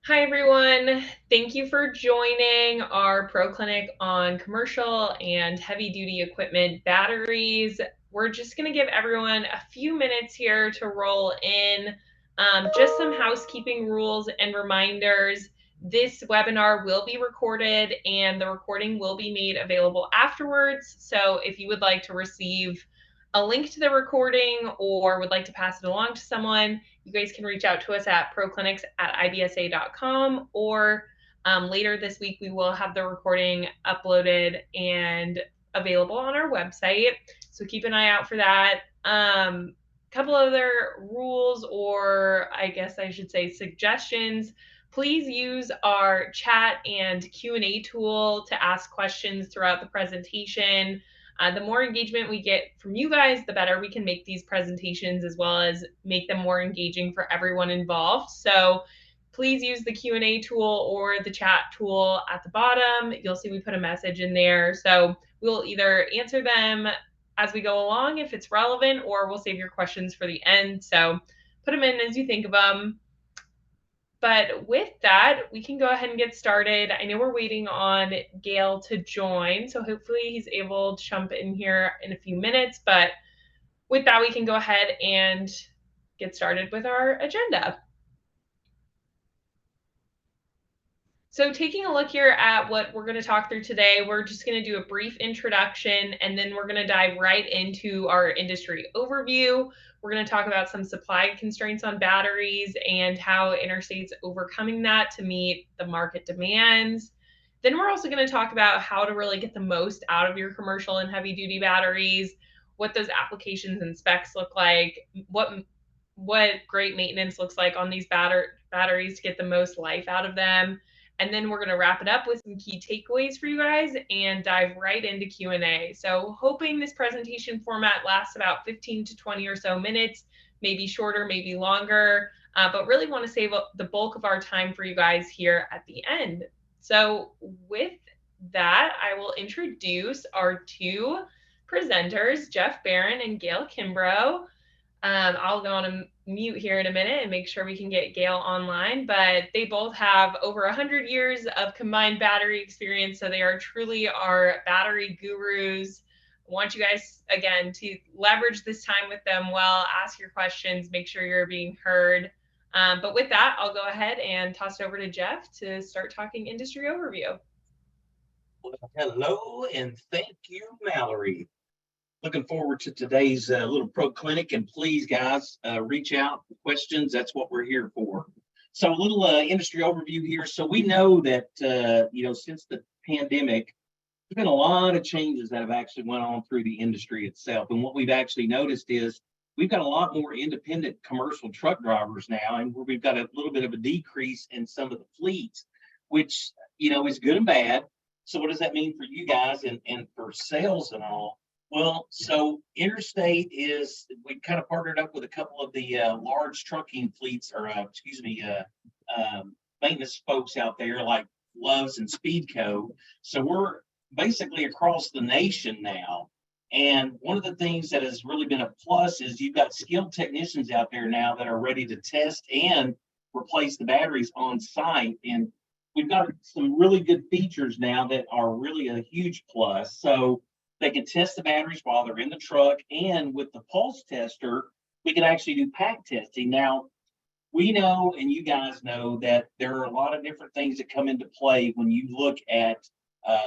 Hi, everyone. Thank you for joining our Pro Clinic on commercial and heavy duty equipment batteries. We're just going to give everyone a few minutes here to roll in. Just some housekeeping rules and reminders. This webinar will be recorded and the recording will be made available afterwards. So if you would like to receive a link to the recording or would like to pass it along to someone, you guys can reach out to us at proclinics@ibsa.com, or later this week we will have the recording uploaded and available on our website. So keep an eye out for that. Couple other rules, or I guess I should say suggestions. Please use our chat and Q&A tool to ask questions throughout the presentation. The more engagement we get from you guys, the better we can make these presentations, as well as make them more engaging for everyone involved. So please use the Q&A tool or the chat tool at the bottom. You'll see we put a message in there. So we'll either answer them as we go along if it's relevant, or we'll save your questions for the end. So put them in as you think of them. But with that, we can go ahead and get started. I know we're waiting on Gale to join, so hopefully he's able to jump in here in a few minutes. But with that, we can go ahead and get started with our agenda. So taking a look here at what we're going to talk through today, we're just going to do a brief introduction, and then we're going to dive right into our industry overview. We're going to talk about some supply constraints on batteries and how Interstate's overcoming that to meet the market demands. Then we're also going to talk about how to really get the most out of your commercial and heavy duty batteries, what those applications and specs look like, what great maintenance looks like on these batteries to get the most life out of them. And then we're going to wrap it up with some key takeaways for you guys and dive right into Q&A. So hoping this presentation format lasts about 15 to 20 or so minutes, maybe shorter, maybe longer, but really want to save the bulk of our time for you guys here at the end. So with that, I will introduce our two presenters, Jeff Barron and Gale Kimbrough. I'll go on a mute here in a minute and make sure we can get Gale online, but they both have over 100 years of combined battery experience, so they are truly our battery gurus. I want you guys, again, to leverage this time with them well, ask your questions, make sure you're being heard. But with that, I'll go ahead and toss it over to Jeff to start talking industry overview. Well, hello, and thank you, Mallory. Looking forward to today's little pro clinic, and please, guys, reach out with questions. That's what we're here for. So, a little industry overview here. So, we know that since the pandemic, there's been a lot of changes that have actually went on through the industry itself. And what we've actually noticed is we've got a lot more independent commercial truck drivers now, and we've got a little bit of a decrease in some of the fleets, which is good and bad. So, what does that mean for you guys and for sales and all? Well, so Interstate we kind of partnered up with a couple of the large trucking fleets, or maintenance folks out there like Loves and Speedco. So we're basically across the nation now. And one of the things that has really been a plus is you've got skilled technicians out there now that are ready to test and replace the batteries on site. And we've got some really good features now that are really a huge plus. So they can test the batteries while they're in the truck, and with the pulse tester, we can actually do pack testing. Now, we know, and you guys know, that there are a lot of different things that come into play when you look at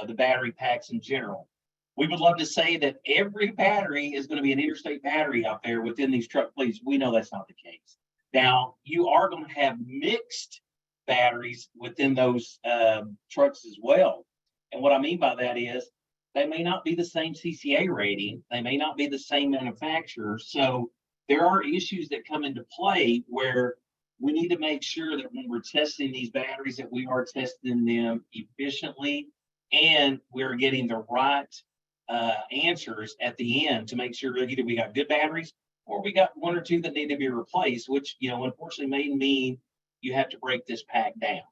the battery packs in general. We would love to say that every battery is going to be an Interstate battery out there within these truck fleets. We know that's not the case. Now, you are going to have mixed batteries within those trucks as well. And what I mean by that is they may not be the same CCA rating. They may not be the same manufacturer. So there are issues that come into play where we need to make sure that when we're testing these batteries, that we are testing them efficiently and we're getting the right answers at the end to make sure that either we got good batteries or we got one or two that need to be replaced, which, unfortunately may mean you have to break this pack down.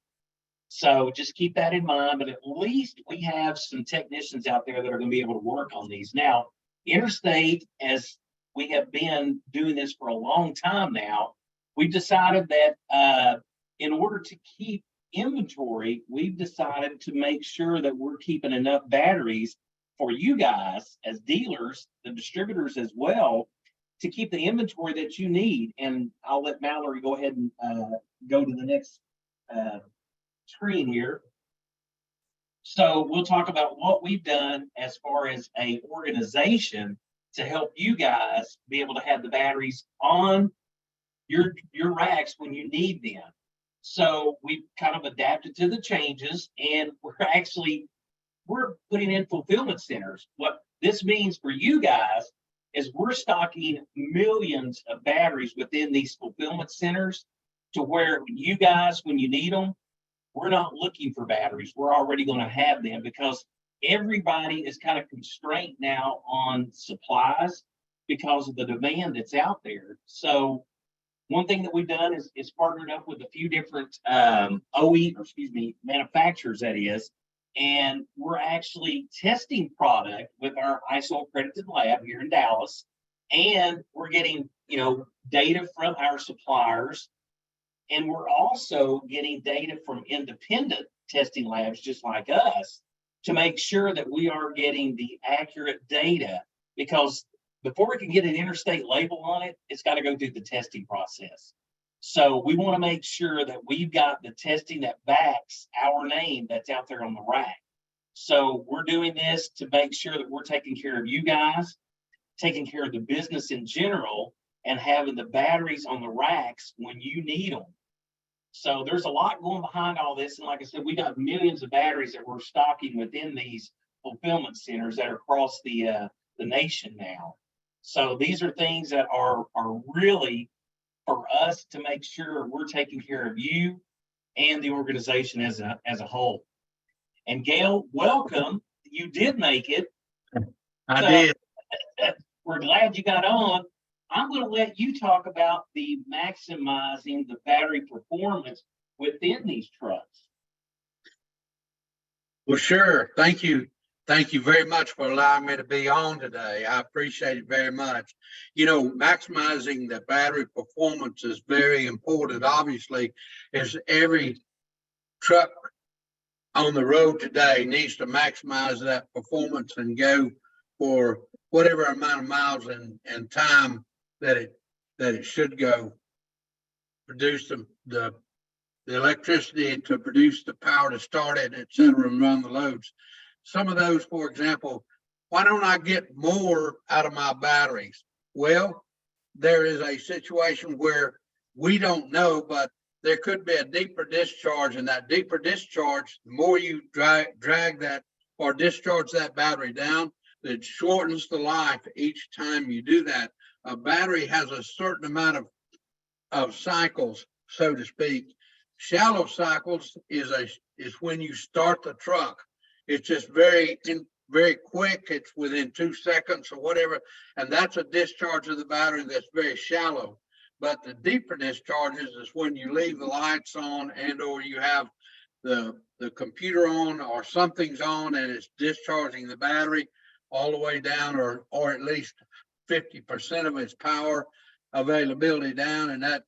So just keep that in mind, but at least we have some technicians out there that are going to be able to work on these. Now, Interstate, as we have been doing this for a long time now, we've decided that in order to keep inventory, we've decided to make sure that we're keeping enough batteries for you guys as dealers, the distributors as well, to keep the inventory that you need. And I'll let Mallory go ahead and go to the next screen here. So we'll talk about what we've done as far as a organization to help you guys be able to have the batteries on your racks when you need them. So we've kind of adapted to the changes, and we're putting in fulfillment centers. What this means for you guys is we're stocking millions of batteries within these fulfillment centers to where you guys, when you need them, we're not looking for batteries. We're already going to have them because everybody is kind of constrained now on supplies because of the demand that's out there. So one thing that we've done is partnered up with a few different manufacturers, that is, and we're actually testing product with our ISO accredited lab here in Dallas, and we're getting data from our suppliers, and we're also getting data from independent testing labs just like us to make sure that we are getting the accurate data, because before we can get an interstate label on it, it's got to go through the testing process. So we want to make sure that we've got the testing that backs our name that's out there on the rack. So we're doing this to make sure that we're taking care of you guys, taking care of the business in general, and having the batteries on the racks when you need them. So there's a lot going behind all this. And like I said, we got millions of batteries that we're stocking within these fulfillment centers that are across the nation now. So these are things that are really for us to make sure we're taking care of you and the organization as a whole. And Gale, welcome. You did make it. I did. We're glad you got on. I'm going to let you talk about the maximizing the battery performance within these trucks. Well, sure. Thank you. Thank you very much for allowing me to be on today. I appreciate it very much. Maximizing the battery performance is very important. Obviously, as every truck on the road today needs to maximize that performance and go for whatever amount of miles and time that it should go, produce the electricity to produce the power to start it, et cetera, and run the loads. Some of those, for example, why don't I get more out of my batteries? Well, there is a situation where we don't know, but there could be a deeper discharge, and that deeper discharge, the more you drag that or discharge that battery down, it shortens the life each time you do that. A battery has a certain amount of cycles, so to speak. Shallow cycles is when you start the truck. It's just very quick. It's within 2 seconds or whatever. And that's a discharge of the battery that's very shallow. But the deeper discharges is when you leave the lights on and or you have the computer on or something's on and it's discharging the battery all the way down or at least 50% of its power availability down. And that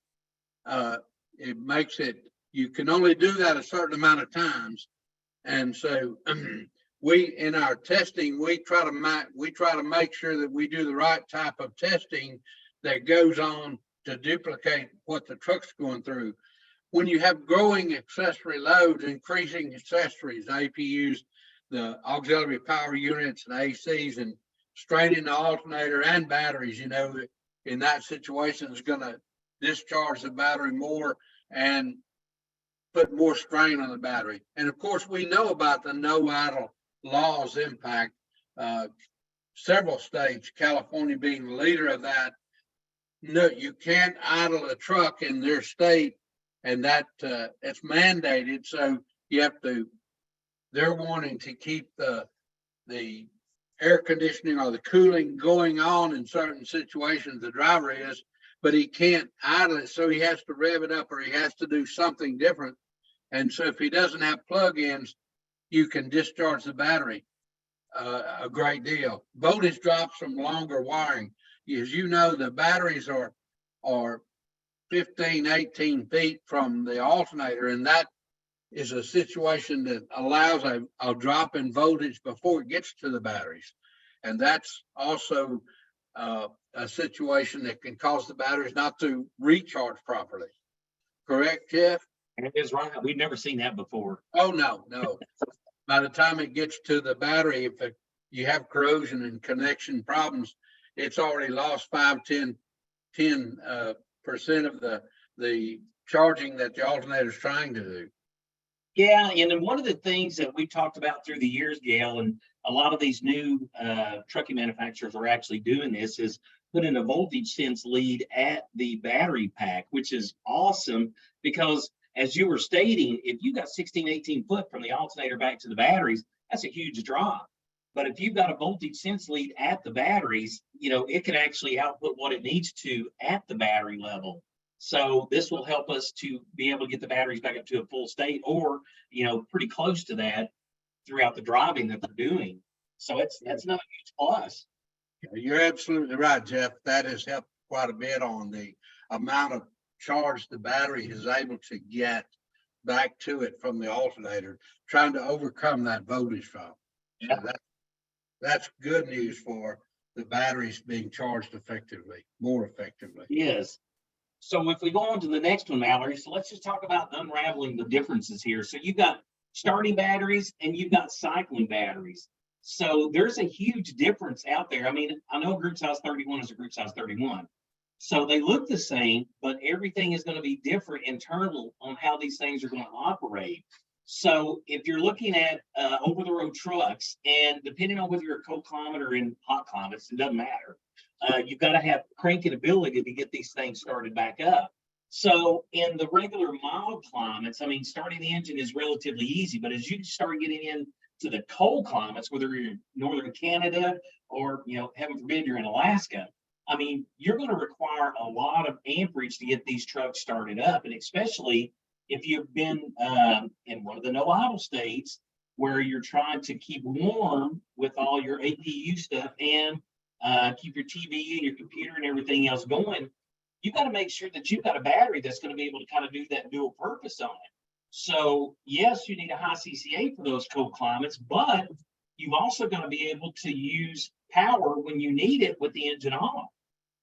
it makes it, you can only do that a certain amount of times. And so in our testing, we try to make sure that we do the right type of testing that goes on to duplicate what the truck's going through. When you have growing accessory loads, increasing accessories, APUs, the auxiliary power units and ACs, and straining the alternator and batteries, in that situation is going to discharge the battery more and put more strain on the battery. And of course, we know about the no idle law's impact. Several states, California being the leader of that, no, you can't idle a truck in their state, and that it's mandated. So you have to, they're wanting to keep the air conditioning or the cooling going on in certain situations, the driver is, but he can't idle it. So he has to rev it up or he has to do something different. And so if he doesn't have plug-ins, you can discharge the battery a great deal. Voltage drops from longer wiring. As you know, the batteries are 15, 18 feet from the alternator, and that is a situation that allows a drop in voltage before it gets to the batteries. And that's also a situation that can cause the batteries not to recharge properly. Correct, Jeff? That is right. We've never seen that before. Oh, no. By the time it gets to the battery, you have corrosion and connection problems, it's already lost 10% of the charging that the alternator is trying to do. Yeah, and then one of the things that we talked about through the years, Gale, and a lot of these new trucking manufacturers are actually doing this, is putting a voltage sense lead at the battery pack, which is awesome because, as you were stating, if you got 16, 18 foot from the alternator back to the batteries, that's a huge drop. But if you've got a voltage sense lead at the batteries, it can actually output what it needs to at the battery level. So this will help us to be able to get the batteries back up to a full state, or pretty close to that throughout the driving that they're doing. So that's another huge plus. You're absolutely right, Jeff. That has helped quite a bit on the amount of charge the battery is able to get back to it from the alternator, trying to overcome that voltage drop. Yeah. So that's good news for the batteries being charged more effectively. Yes. So if we go on to the next one, Mallory, so let's just talk about unraveling the differences here. So you've got starting batteries and you've got cycling batteries. So there's a huge difference out there. I mean, I know group size 31 is a group size 31. So they look the same, but everything is going to be different internal on how these things are going to operate. So if you're looking at over-the-road trucks, and depending on whether you're a cold climate or in hot climates, it doesn't matter. You've got to have cranking ability to get these things started back up. So in the regular mild climates, I mean, starting the engine is relatively easy, but as you start getting into the cold climates, whether you're in northern Canada or, heaven forbid, you're in Alaska, I mean, you're going to require a lot of amperage to get these trucks started up. And especially if you've been in one of the no idle states where you're trying to keep warm with all your APU stuff and keep your TV and your computer and everything else going, you've got to make sure that you've got a battery that's going to be able to kind of do that dual purpose on it. So yes, you need a high CCA for those cold climates, but you've also got to be able to use power when you need it with the engine on.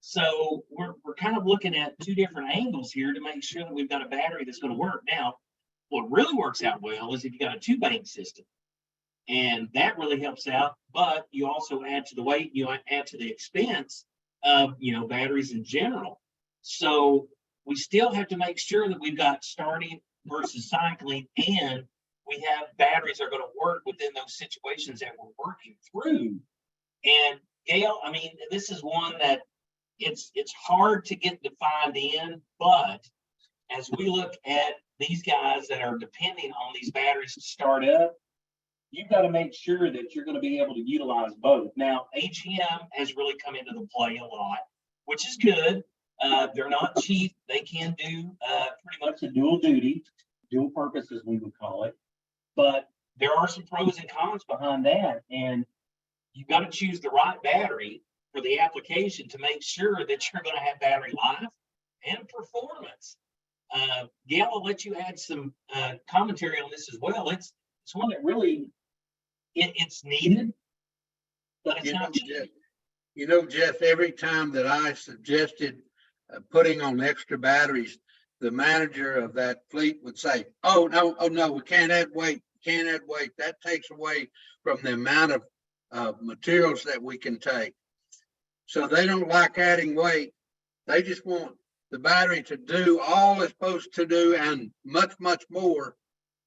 So we're kind of looking at two different angles here to make sure that we've got a battery that's going to work. Now, what really works out well is if you got a two-bank system, and that really helps out. But you also add to the weight, you add to the expense of batteries in general. So we still have to make sure that we've got starting versus cycling, and we have batteries that are going to work within those situations that we're working through. And Gale, I mean, this is one that it's hard to get defined in, but as we look at these guys that are depending on these batteries to start up, you've got to make sure that you're going to be able to utilize both. Now, AGM has really come into the play a lot, which is good. They're not cheap. They can do pretty much a dual purpose, as we would call it. But there are some pros and cons behind that. And you've got to choose the right battery for the application to make sure that you're going to have battery life and performance. Gale, I'll let you add some commentary on this as well. It's one that really it's needed, but it's not cheap. Jeff, every time that I suggested putting on extra batteries, the manager of that fleet would say, oh no, we can't add weight. That takes away from the amount of materials that we can take. So they don't like adding weight. They just want the battery to do all it's supposed to do and much, much more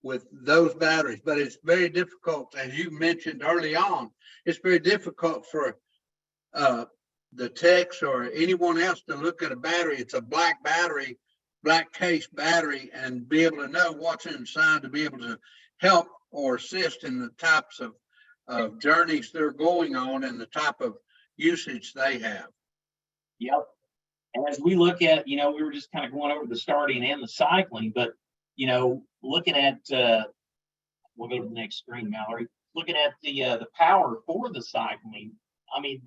with those batteries. But it's very difficult, as you mentioned early on, it's very difficult for the techs or anyone else to look at a battery. It's a black battery, black case battery, and be able to know what's inside to be able to help or assist in the types of journeys they're going on and the type of usage they have. Yep. And as we look at, we were just kind of going over the starting and the cycling, but, looking at, we'll go to the next screen, Mallory, looking at the power for the cycling, I mean,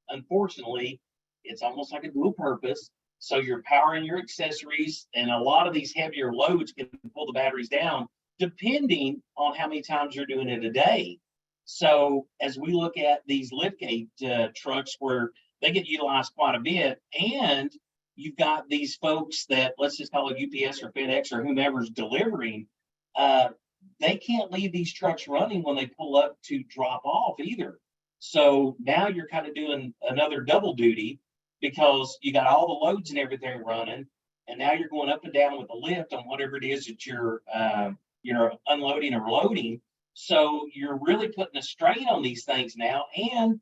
unfortunately, it's almost like a dual purpose. So you're powering your accessories, and a lot of these heavier loads can pull the batteries down depending on how many times you're doing it a day. So as we look at these liftgate trucks where they get utilized quite a bit, and you've got these folks that, let's just call it UPS or FedEx or whomever's delivering, they can't leave these trucks running when they pull up to drop off either. So now you're kind of doing another double duty because you got all the loads and everything running, and now you're going up and down with the lift on whatever it is that you're unloading or loading. So you're really putting a strain on these things now. And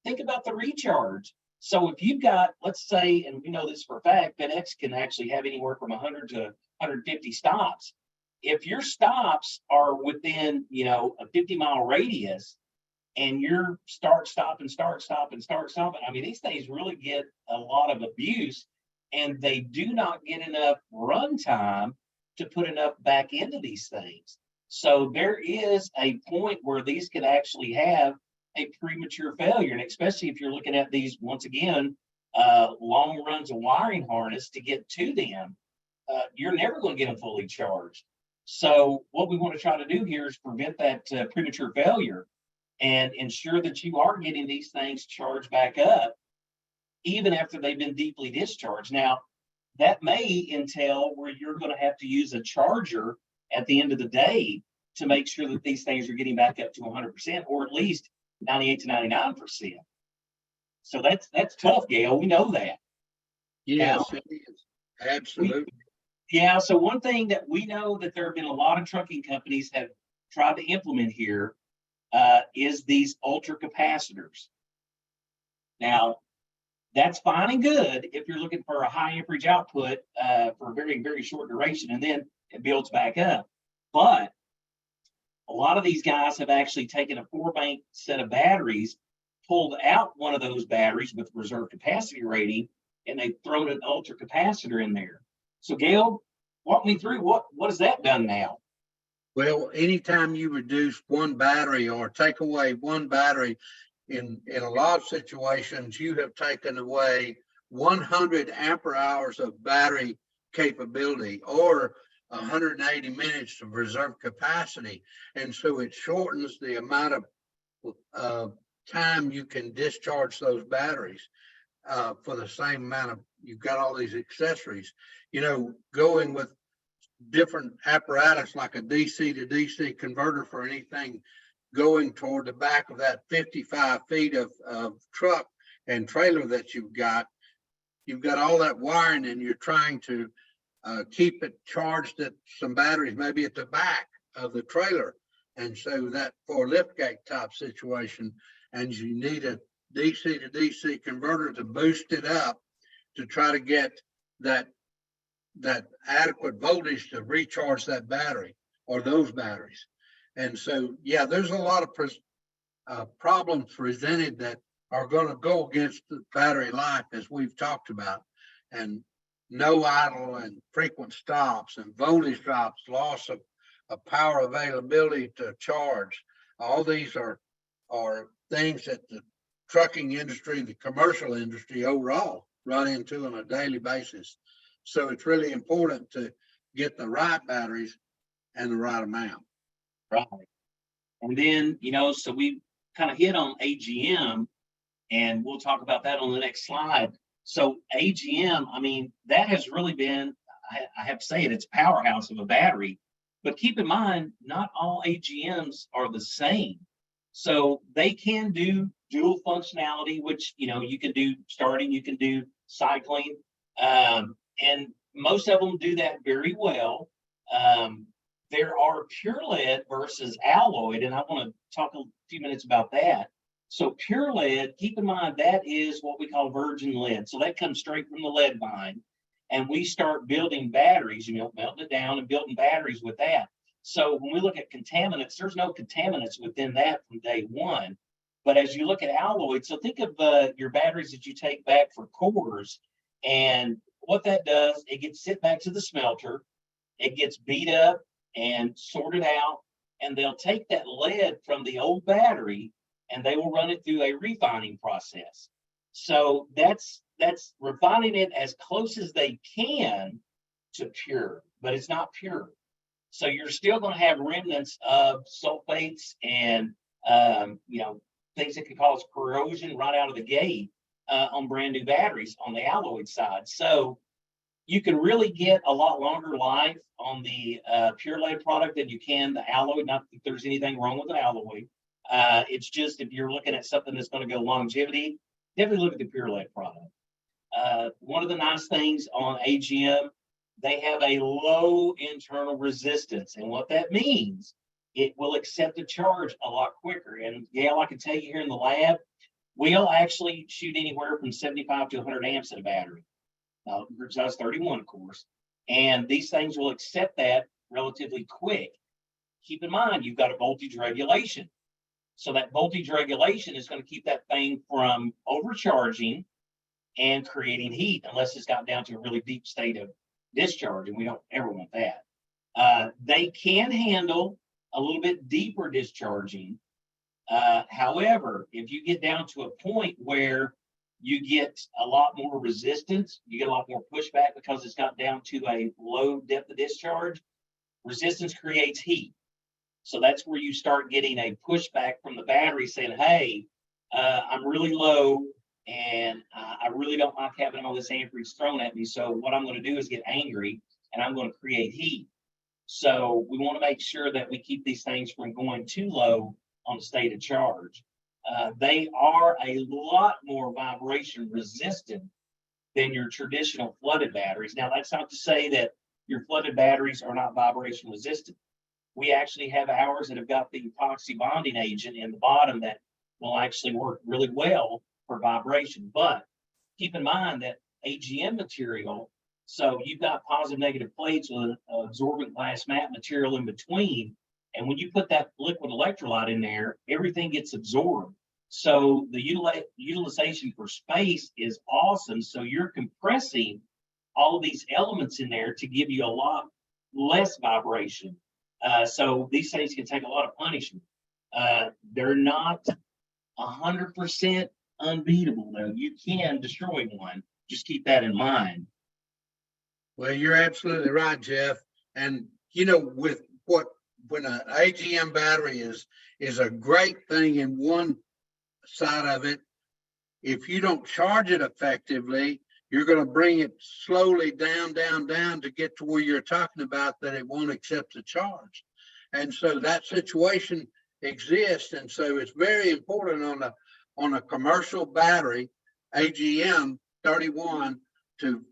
think about the recharge. So if you've got, let's say, and we know this for a fact, FedEx can actually have anywhere from 100 to 150 stops. If your stops are within, a 50-mile radius, and you're start, stop, and start, stop, and start, stop, I mean, these things really get a lot of abuse, and they do not get enough run time to put enough back into these things. So there is a point where these could actually have a premature failure, and especially if you're looking at these, once again, long runs of wiring harness to get to them, you're never going to get them fully charged. So what we want to try to do here is prevent that premature failure and ensure that you are getting these things charged back up, even after they've been deeply discharged. Now, that may entail where you're going to have to use a charger at the end of the day to make sure that these things are getting back up to 100%, or at least 98 to 99%. So that's tough, Gale. We know that. Yes, it is. Absolutely. Yeah. So one thing that we know that there have been a lot of trucking companies have tried to implement here is these ultra capacitors. Now, that's fine and good if you're looking for a high amperage output for a very, very short duration, and then it builds back up. But a lot of these guys have actually taken a 4-bank set of batteries, pulled out one of those batteries with reserve capacity rating, and they've thrown an ultra capacitor in there. So, Gale, walk me through what has that done now? Well, anytime you reduce one battery or take away one battery, in a lot of situations, you have taken away 100 ampere hours of battery capability or 180 minutes of reserve capacity. And so it shortens the amount of time you can discharge those batteries for the same amount of, you've got all these accessories, going with different apparatus like a DC to DC converter for anything going toward the back of that 55 feet of truck and trailer that you've got all that wiring, and you're trying to keep it charged at some batteries maybe at the back of the trailer. And so that for a liftgate type situation, and you need a DC to DC converter to boost it up to try to get that adequate voltage to recharge that battery or those batteries. And so, yeah, there's a lot of problems presented that are going to go against the battery life, as we've talked about, and no idle and frequent stops and voltage drops, loss of power availability to charge. All these are things that the trucking industry, the commercial industry overall run into on a daily basis. So it's really important to get the right batteries and the right amount. Right. And then, so we kind of hit on AGM, and we'll talk about that on the next slide. So AGM, I mean, that has really been, I have to say it's a powerhouse of a battery, but keep in mind, not all AGMs are the same. So they can do dual functionality, which, you can do starting, you can do cycling, and most of them do that very well. There are pure lead versus alloyed, and I want to talk a few minutes about that. So pure lead, keep in mind, that is what we call virgin lead. So that comes straight from the lead mine, and we start building batteries, melting it down and building batteries with that. So when we look at contaminants, there's no contaminants within that from day one. But as you look at alloyed, so think of your batteries that you take back for cores, and what that does, it gets sent back to the smelter, it gets beat up and sorted out, and they'll take that lead from the old battery and they will run it through a refining process. So that's that's refining it as close as they can to pure, but it's not pure. So you're still going to have remnants of sulfates and things that can cause corrosion right out of the gate on brand new batteries on the alloy side. So you can really get a lot longer life on the pure lead product than you can the alloy. Not that there's anything wrong with the alloy. It's just if you're looking at something that's going to go longevity, definitely look at the pure lead product. One of the nice things on AGM, they have a low internal resistance. And what that means, it will accept a charge a lot quicker. And Gale, I can tell you here in the lab, we'll actually shoot anywhere from 75 to 100 amps in a battery. Group size 31, of course. And these things will accept that relatively quick. Keep in mind, you've got a voltage regulation. So that voltage regulation is going to keep that thing from overcharging and creating heat, unless it's got down to a really deep state of discharge, and we don't ever want that. They can handle a little bit deeper discharging. However, if you get down to a point where you get a lot more resistance, you get a lot more pushback because it's got down to a low depth of discharge, resistance creates heat. So that's where you start getting a pushback from the battery saying, hey, I'm really low and I really don't like having all this amperage thrown at me. So what I'm going to do is get angry and I'm going to create heat. So we want to make sure that we keep these things from going too low on the state of charge. They are a lot more vibration resistant than your traditional flooded batteries. Now, that's not to say that your flooded batteries are not vibration resistant. We actually have ours that have got the epoxy bonding agent in the bottom that will actually work really well for vibration. But keep in mind that AGM material, so you've got positive negative plates with absorbent glass mat material in between. And when you put that liquid electrolyte in there, everything gets absorbed. So the utilization for space is awesome. So you're compressing all of these elements in there to give you a lot less vibration. So these things can take a lot of punishment. They're not 100% unbeatable, though. You can destroy one. Just keep that in mind. Well, you're absolutely right, Jeff. And with when an AGM battery is a great thing in one side of it, if you don't charge it effectively, you're going to bring it slowly down to get to where you're talking about that it won't accept the charge. And so that situation exists. And so it's very important on a commercial battery, AGM 31, to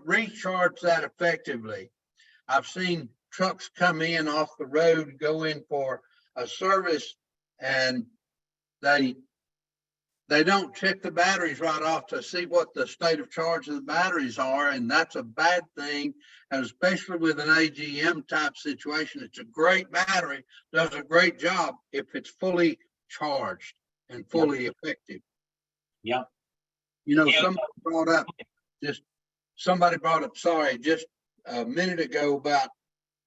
recharge that effectively. I've seen trucks come in off the road, go in for a service, and they don't check the batteries right off to see what the state of charge of the batteries are, and that's a bad thing, and especially with an AGM type situation. It's a great battery, does a great job if it's fully charged and fully effective. Yeah. Somebody brought up, just a minute ago about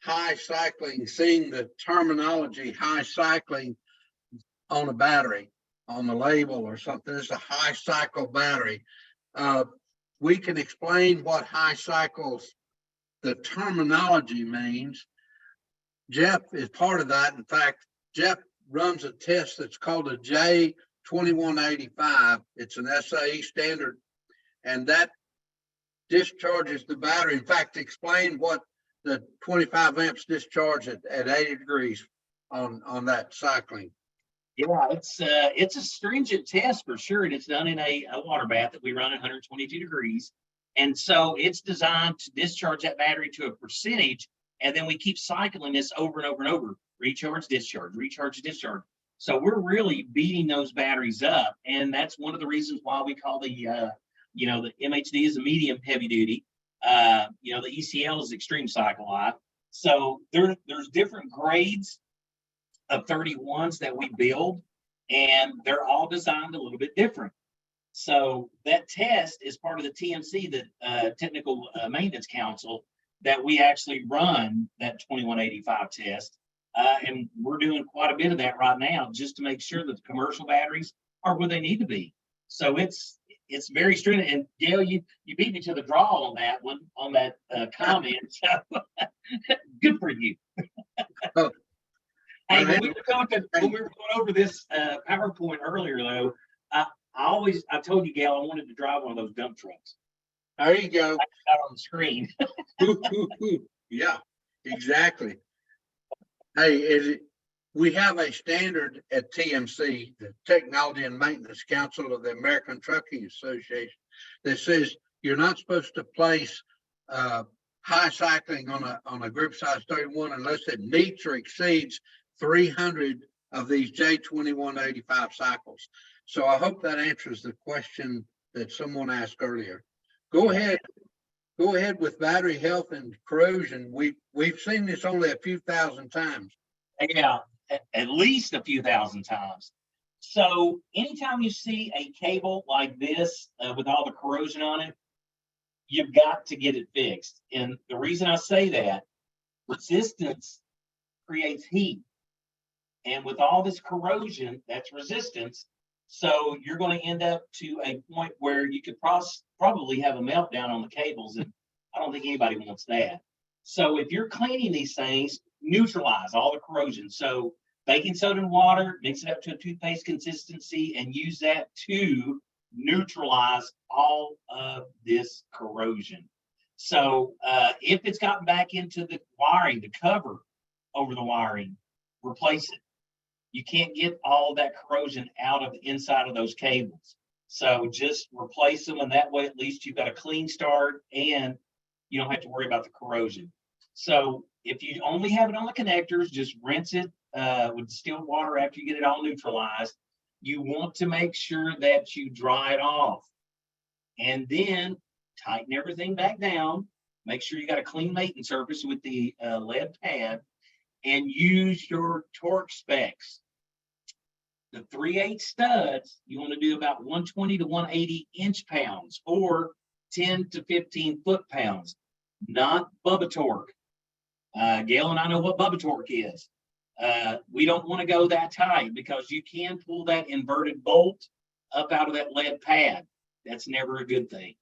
high cycling, seeing the terminology high cycling on a battery, on the label or something. It's a high cycle battery. We can explain what high cycles, the terminology means. Jeff is part of that. In fact, Jeff runs a test that's called a J2185. It's an SAE standard, and that discharges the battery. In fact, explain what the 25 amps discharge at 80 degrees on that cycling. Yeah, it's a stringent test for sure, and it's done in a water bath that we run at 122 degrees. And so it's designed to discharge that battery to a percentage, and then we keep cycling this over and over and over. Recharge, discharge, recharge, discharge. So we're really beating those batteries up, and that's one of the reasons why we call the MHD is a medium heavy duty. The ECL is extreme cycle life. So there's different grades of 31s that we build, and they're all designed a little bit different. So that test is part of the TMC, the Technical Maintenance Council, that we actually run that 2185 test. And we're doing quite a bit of that right now just to make sure that the commercial batteries are where they need to be. So it's it's very stringent. And Gale, you beat me to the draw on that one, on that comment. So good for you. Oh, Hey, when we were going over this PowerPoint earlier, though, I told you, Gale, I wanted to drive one of those dump trucks. there you go. Out on the screen. Yeah, exactly. Hey, we have a standard at TMC, the Technology and Maintenance Council of the American Trucking Association, that says you're not supposed to place high cycling on a group size 31 unless it meets or exceeds 300 of these J2185 cycles. So I hope that answers the question that someone asked earlier. Go ahead with battery health and corrosion. We've seen this only a few thousand times. Yeah, at least a few thousand times. So anytime you see a cable like this with all the corrosion on it, you've got to get it fixed. And the reason I say that, resistance creates heat. And with all this corrosion, that's resistance. So you're going to end up to a point where you could probably have a meltdown on the cables. And I don't think anybody wants that. So if you're cleaning these things, neutralize all the corrosion. So baking soda and water, mix it up to a toothpaste consistency and use that to neutralize all of this corrosion. So if it's gotten back into the wiring, the cover over the wiring, replace it. You can't get all that corrosion out of the inside of those cables. So just replace them, and that way at least you've got a clean start and you don't have to worry about the corrosion. So if you only have it on the connectors, just rinse it with distilled water after you get it all neutralized. You want to make sure that you dry it off and then tighten everything back down. Make sure you got a clean mating surface with the lead pad and use your torque specs. The 3/8 studs, you want to do about 120 to 180 inch-pounds or 10 to 15 foot-pounds, not Bubba torque. Gale and I know what Bubba torque is. We don't want to go that tight because you can pull that inverted bolt up out of that lead pad. That's never a good thing.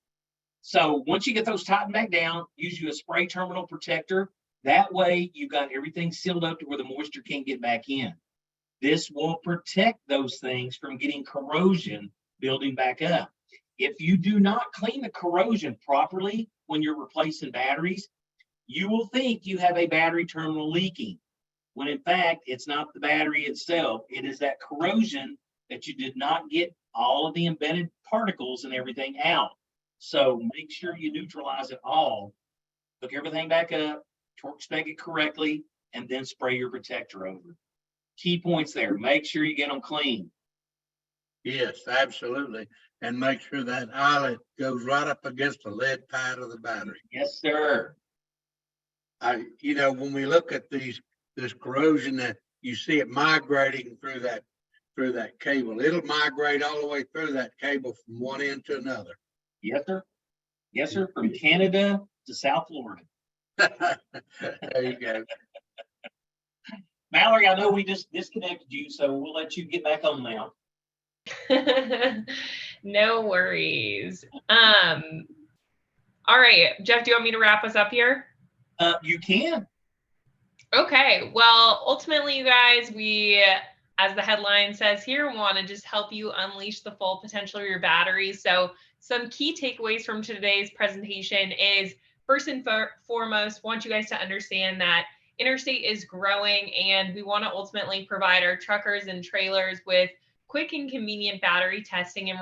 So once you get those tightened back down, use you a spray terminal protector. That way you've got everything sealed up to where the moisture can't get back in. This will protect those things from getting corrosion building back up. If you do not clean the corrosion properly when you're replacing batteries, you will think you have a battery terminal leaking, when in fact, it's not the battery itself. It is that corrosion that you did not get all of the embedded particles and everything out. So make sure you neutralize it all, hook everything back up, torque spec it correctly, and then spray your protector over. Key points there. Make sure you get them clean. Yes, absolutely. And make sure that eyelet goes right up against the lead pad of the battery. Yes, sir. When we look at this corrosion, that you see it migrating through that cable, it'll migrate all the way through that cable from one end to another. Yes, sir. Yes, sir. From Canada to South Florida. There you go. Mallory, I know we just disconnected you, so we'll let you get back on now. No worries. All right, Jeff, do you want me to wrap us up here? You can. Okay, well, ultimately, you guys, we, as the headline says here, want to just help you unleash the full potential of your batteries. So some key takeaways from today's presentation is, first and foremost, want you guys to understand that Interstate is growing, and we want to ultimately provide our truckers and trailers with quick and convenient battery testing and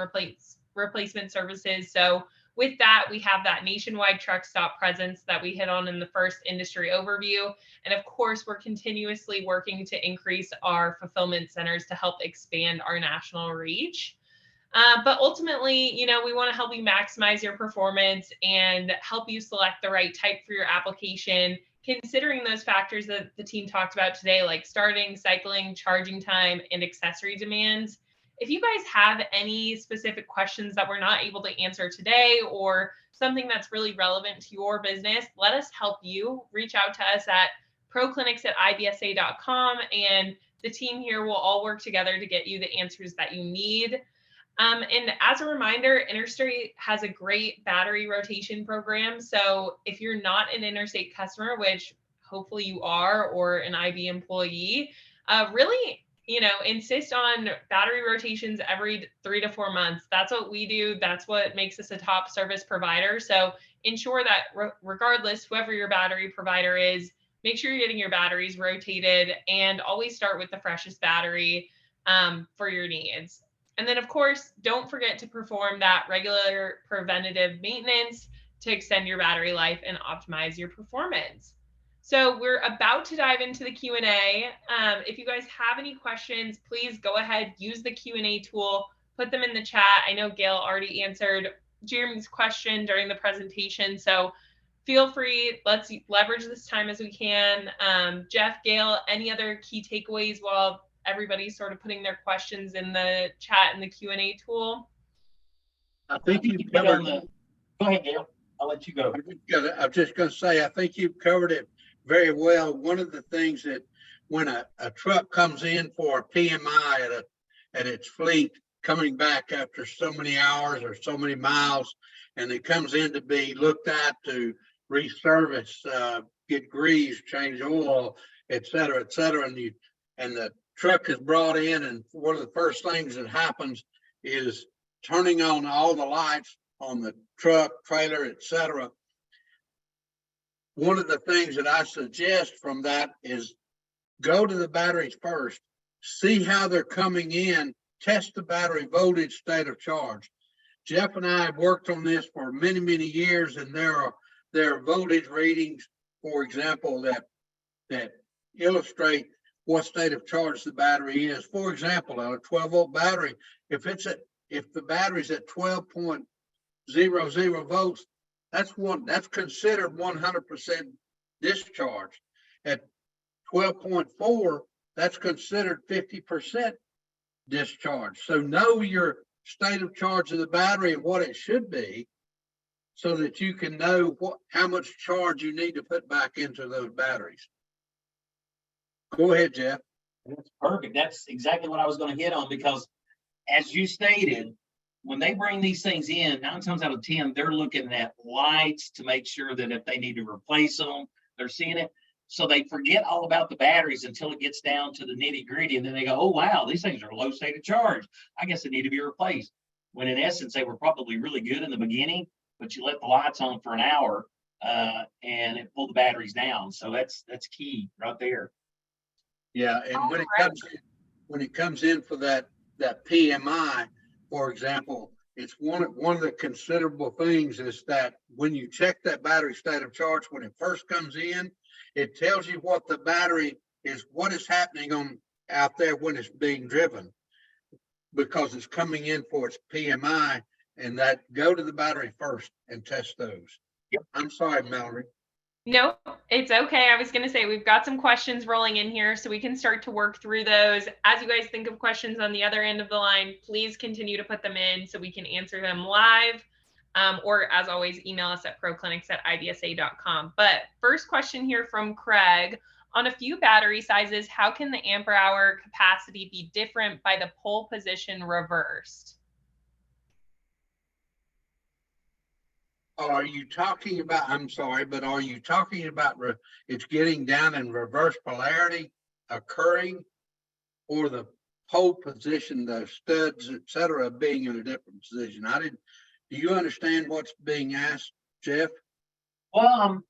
replacement services. So with that, we have that nationwide truck stop presence that we hit on in the first industry overview. And of course, we're continuously working to increase our fulfillment centers to help expand our national reach. But ultimately, we want to help you maximize your performance and help you select the right type for your application, considering those factors that the team talked about today, like starting, cycling, charging time, and accessory demands. If you guys have any specific questions that we're not able to answer today, or something that's really relevant to your business, let us help you. Reach out to us at proclinics@ibsa.com, and the team here will all work together to get you the answers that you need. And as a reminder, Interstate has a great battery rotation program. So if you're not an Interstate customer, which hopefully you are, or an IB employee, really, insist on battery rotations every 3 to 4 months. That's what we do. That's what makes us a top service provider. So ensure that regardless, whoever your battery provider is, make sure you're getting your batteries rotated, and always start with the freshest battery for your needs. And then, of course, don't forget to perform that regular preventative maintenance to extend your battery life and optimize your performance. So we're about to dive into the Q&A. If you guys have any questions, please go ahead, use the Q&A tool, put them in the chat. I know Gale already answered Jeremy's question during the presentation, so feel free. Let's leverage this time as we can. Jeff, Gale, any other key takeaways while everybody's sort of putting their questions in the chat and the Q&A tool? I think you covered. Go ahead, Gale. I'll let you go. I'm just going to say, I think you've covered it very well. One of the things that when a truck comes in for a PMI at its fleet, coming back after so many hours or so many miles, and it comes in to be looked at to reservice, get grease, change oil, et cetera, and the truck is brought in, and one of the first things that happens is turning on all the lights on the truck, trailer, et cetera. One of the things that I suggest from that is go to the batteries first, see how they're coming in, test the battery voltage, state of charge. Jeff and I have worked on this for many, many years, and there are voltage readings, for example, that illustrate what state of charge the battery is. For example, a 12-volt battery, if the battery's at 12.00 volts, that's considered 100% discharge. At 12.4, that's considered 50% discharge. So know your state of charge of the battery and what it should be, so that you can know how much charge you need to put back into those batteries. Go ahead, Jeff. That's perfect. That's exactly what I was going to hit on, because as you stated, when they bring these things in, 9 times out of 10, they're looking at lights to make sure that if they need to replace them, they're seeing it. So they forget all about the batteries until it gets down to the nitty gritty. And then they go, oh, wow, these things are low state of charge. I guess they need to be replaced. When in essence, they were probably really good in the beginning, but you let the lights on for an hour and it pulled the batteries down. So that's key right there. Yeah, and when it comes in for that PMI, for example, it's one of the considerable things is that when you check that battery state of charge, when it first comes in, it tells you what the battery is, what is happening out there when it's being driven, because it's coming in for its PMI, and that go to the battery first and test those. Yep. I'm sorry, Mallory. No, it's okay. I was going to say we've got some questions rolling in here, so we can start to work through those. As you guys think of questions on the other end of the line, please continue to put them in so we can answer them live. Or as always, email us at proclinics@ibsa.com. But first question here from Craig. On a few battery sizes, how can the ampere hour capacity be different by the pole position reversed? Are you talking about, I'm sorry, but are you talking about it's getting down in reverse polarity occurring, or the pole position, the studs, et cetera, being in a different position? Do you understand what's being asked, Jeff? Well,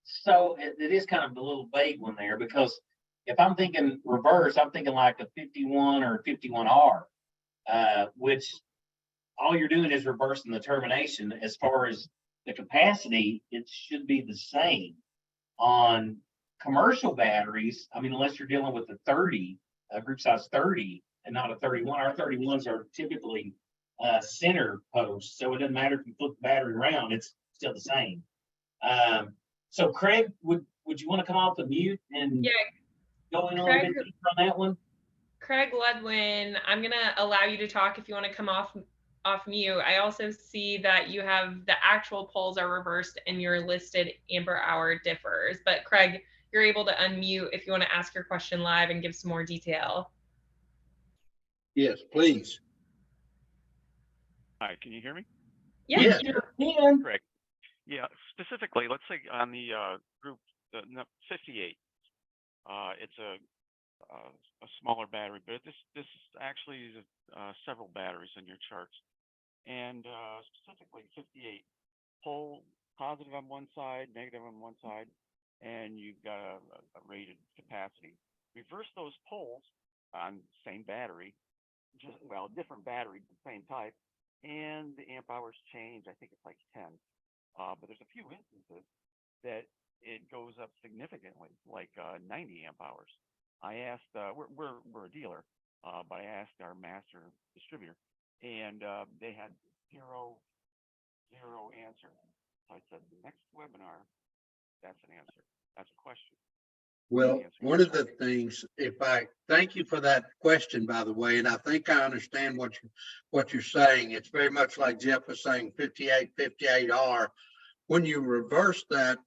so it is kind of a little vague one there, because if I'm thinking reverse, I'm thinking like a 51 or 51R, which all you're doing is reversing the termination. As far as the capacity, it should be the same. On commercial batteries, I mean, unless you're dealing with a 30, a group size 30, and not a 31. Our 31s are typically center posts, so it doesn't matter if you flip the battery around, it's still the same. So Craig, would you want to come off the mute and go in a little bit deeper on that one? Craig Ledwin, I'm going to allow you to talk if you want to come off mute. I also see that you have the actual poles are reversed and your listed ampere hour differs. But Craig, you're able to unmute if you want to ask your question live and give some more detail. Yes, please. Hi, can you hear me? Yeah. Yeah. And Correct. Yeah, specifically, let's say on the group 58, it's a smaller battery, but this actually is several batteries in your charts, and specifically 58, pole positive on one side, negative on one side, and you've got a rated capacity. Reverse those poles on same battery, just well, different battery, the same type, and the amp hours change. I think it's like 10. But there's a few instances that it goes up significantly, like 90 amp hours. I asked, we're a dealer, but I asked our master distributor, and they had zero answer. So I said, the next webinar, that's an answer. That's a question. Well, one of the things, thank you for that question, by the way, and I think I understand what you're saying. It's very much like Jeff was saying, 58R. When you reverse that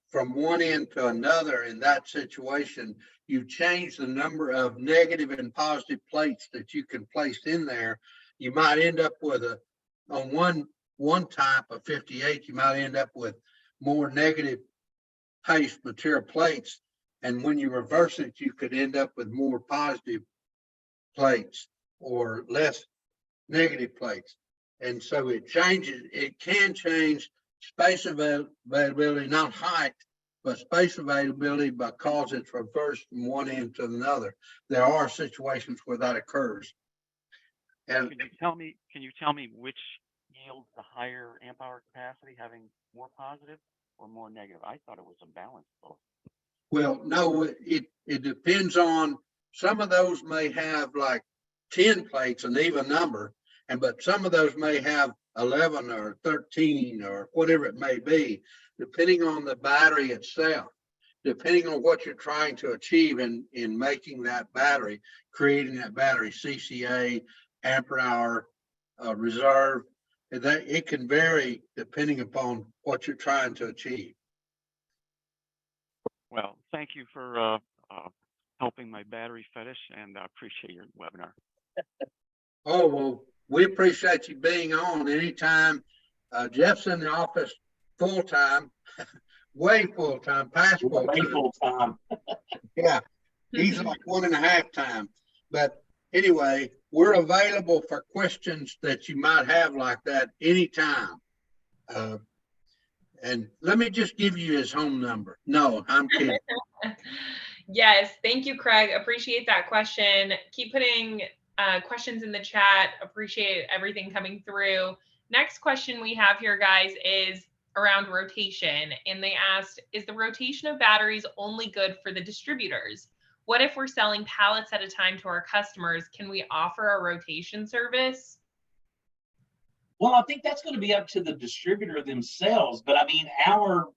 from one end to another in that situation, you change the number of negative and positive plates that you can place in there. You might end up with on one type of 58, you might end up with more negative paste material plates, and when you reverse it, you could end up with more positive plates or less negative plates. And so it can change space availability, not height, but space availability, because it's reversed from one end to another. There are situations where that occurs. And can you tell me which yields the higher amp hour capacity, having more positive or more negative? I thought it was a balance both. Well, no, it depends on, some of those may have like 10 plates, an even number, but some of those may have 11 or 13 or whatever it may be, depending on the battery itself, depending on what you're trying to achieve in making that battery, creating that battery, CCA, ampere hour, reserve. That it can vary depending upon what you're trying to achieve. Well, thank you for helping my battery fetish, and I appreciate your webinar. Oh, well, we appreciate you being on anytime. Jeff's in the office full time, way full time, past full time. full time. Yeah, he's like 1.5 time. But anyway, we're available for questions that you might have like that anytime. And let me just give you his home number. No, I'm kidding. Yes, thank you, Craig. Appreciate that question. Keep putting questions in the chat. Appreciate everything coming through. Next question we have here, guys, is around rotation. And they asked, is the rotation of batteries only good for the distributors? What if we're selling pallets at a time to our customers? Can we offer a rotation service? Well, I think that's going to be up to the distributor themselves. But I mean, our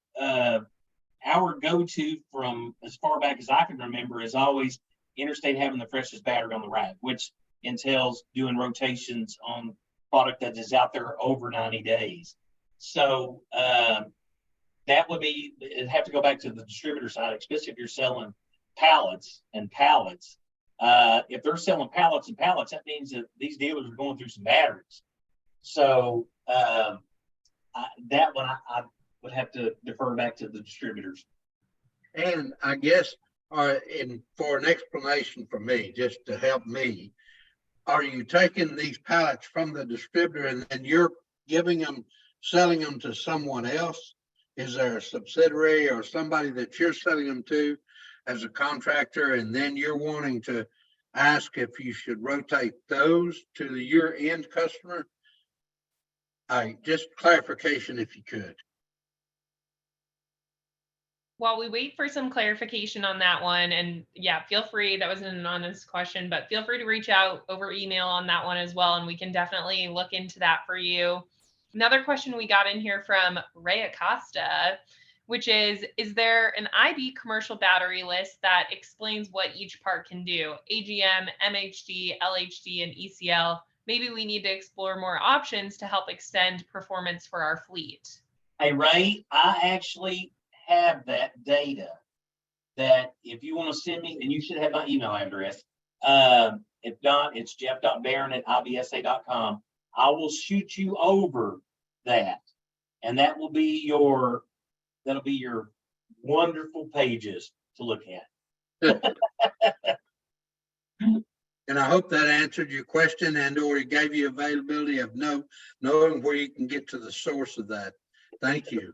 go-to from as far back as I can remember is always Interstate having the freshest battery on the rack, which entails doing rotations on product that is out there over 90 days. So that would be, it'd have to go back to the distributor side, especially if you're selling pallets and pallets. If they're selling pallets and pallets, that means that these dealers are going through some batteries. So that one I would have to defer back to the distributors. And I guess, for an explanation for me, just to help me, are you taking these pallets from the distributor and then you're selling them to someone else? Is there a subsidiary or somebody that you're selling them to as a contractor, and then you're wanting to ask if you should rotate those to your end customer? Just clarification if you could. While we wait for some clarification on that one, and yeah, feel free, that was an anonymous question, but feel free to reach out over email on that one as well, and we can definitely look into that for you. Another question we got in here from Ray Acosta, which is there an IB commercial battery list that explains what each part can do? AGM, MHD, LHD, and ECL. Maybe we need to explore more options to help extend performance for our fleet. Hey, Ray, I actually have that data that if you want to send me, and you should have my email address. If not, it's jeff.barron@ibsa.com. I will shoot you over that. And that will be that'll be your wonderful pages to look at. And I hope that answered your question and or it gave you availability of knowing where you can get to the source of that. Thank you.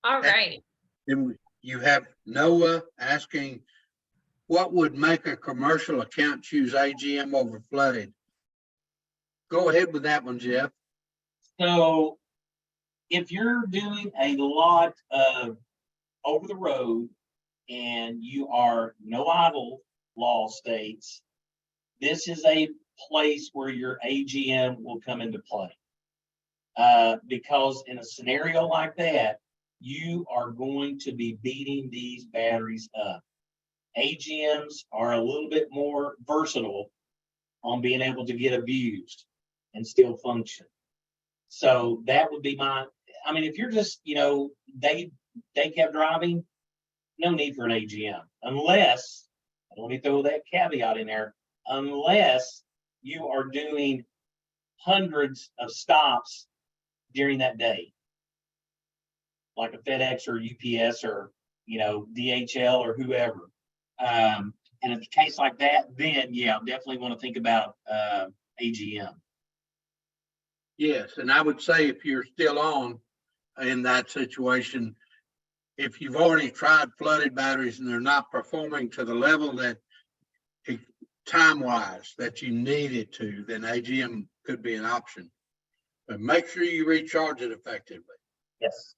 All right. And you have Noah asking, what would make a commercial account choose AGM over flooded? Go ahead with that one, Jeff. So if you're doing a lot of over the road and you are no idle law states, this is a place where your AGM will come into play. Because in a scenario like that, you are going to be beating these batteries up. AGMs are a little bit more versatile on being able to get abused and still function. So that would be if you're just, day cab driving, no need for an AGM unless, let me throw that caveat in there, unless you are doing hundreds of stops during that day, like a FedEx or UPS or, DHL or whoever. And in a case like that, then yeah, definitely want to think about AGM. Yes, and I would say if you're still on in that situation, if you've already tried flooded batteries and they're not performing to the level that time-wise that you need it to, then AGM could be an option. But make sure you recharge it effectively. Yes.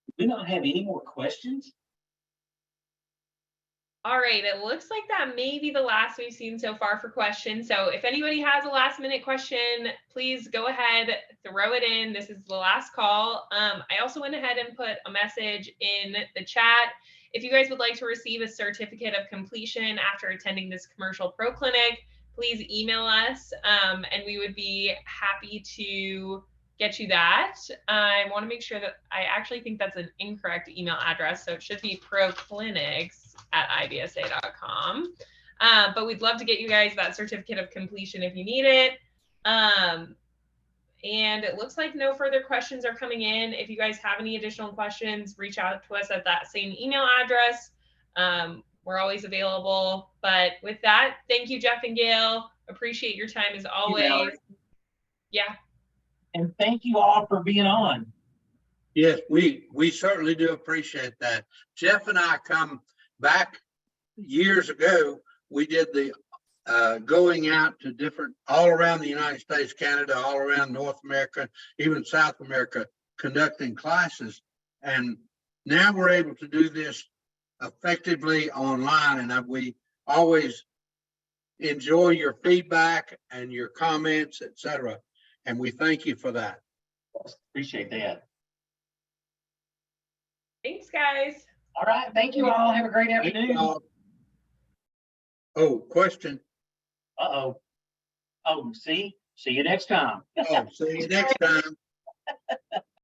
Do we not have any more questions? All right, it looks like that may be the last we've seen so far for questions. So if anybody has a last minute question, please go ahead, throw it in. This is the last call. I also went ahead and put a message in the chat. If you guys would like to receive a certificate of completion after attending this commercial ProClinic, please email us and we would be happy to get you that. I want to make sure that I actually think that's an incorrect email address. So it should be proclinics@ibsa.com. But we'd love to get you guys that certificate of completion if you need it. And it looks like no further questions are coming in. If you guys have any additional questions, reach out to us at that same email address. We're always available. But with that, thank you, Jeff and Gale. Appreciate your time as always. Yeah. And thank you all for being on. Yes, we certainly do appreciate that. Jeff and I come back years ago. We did the going out to different, all around the United States, Canada, all around North America, even South America, conducting classes. And now we're able to do this effectively online. And we always enjoy your feedback and your comments, etc. And we thank you for that. Appreciate that. Thanks, guys. All right. Thank you all. Have a great afternoon. Oh, question. Uh-oh. Oh, see you next time. Oh, see you next time.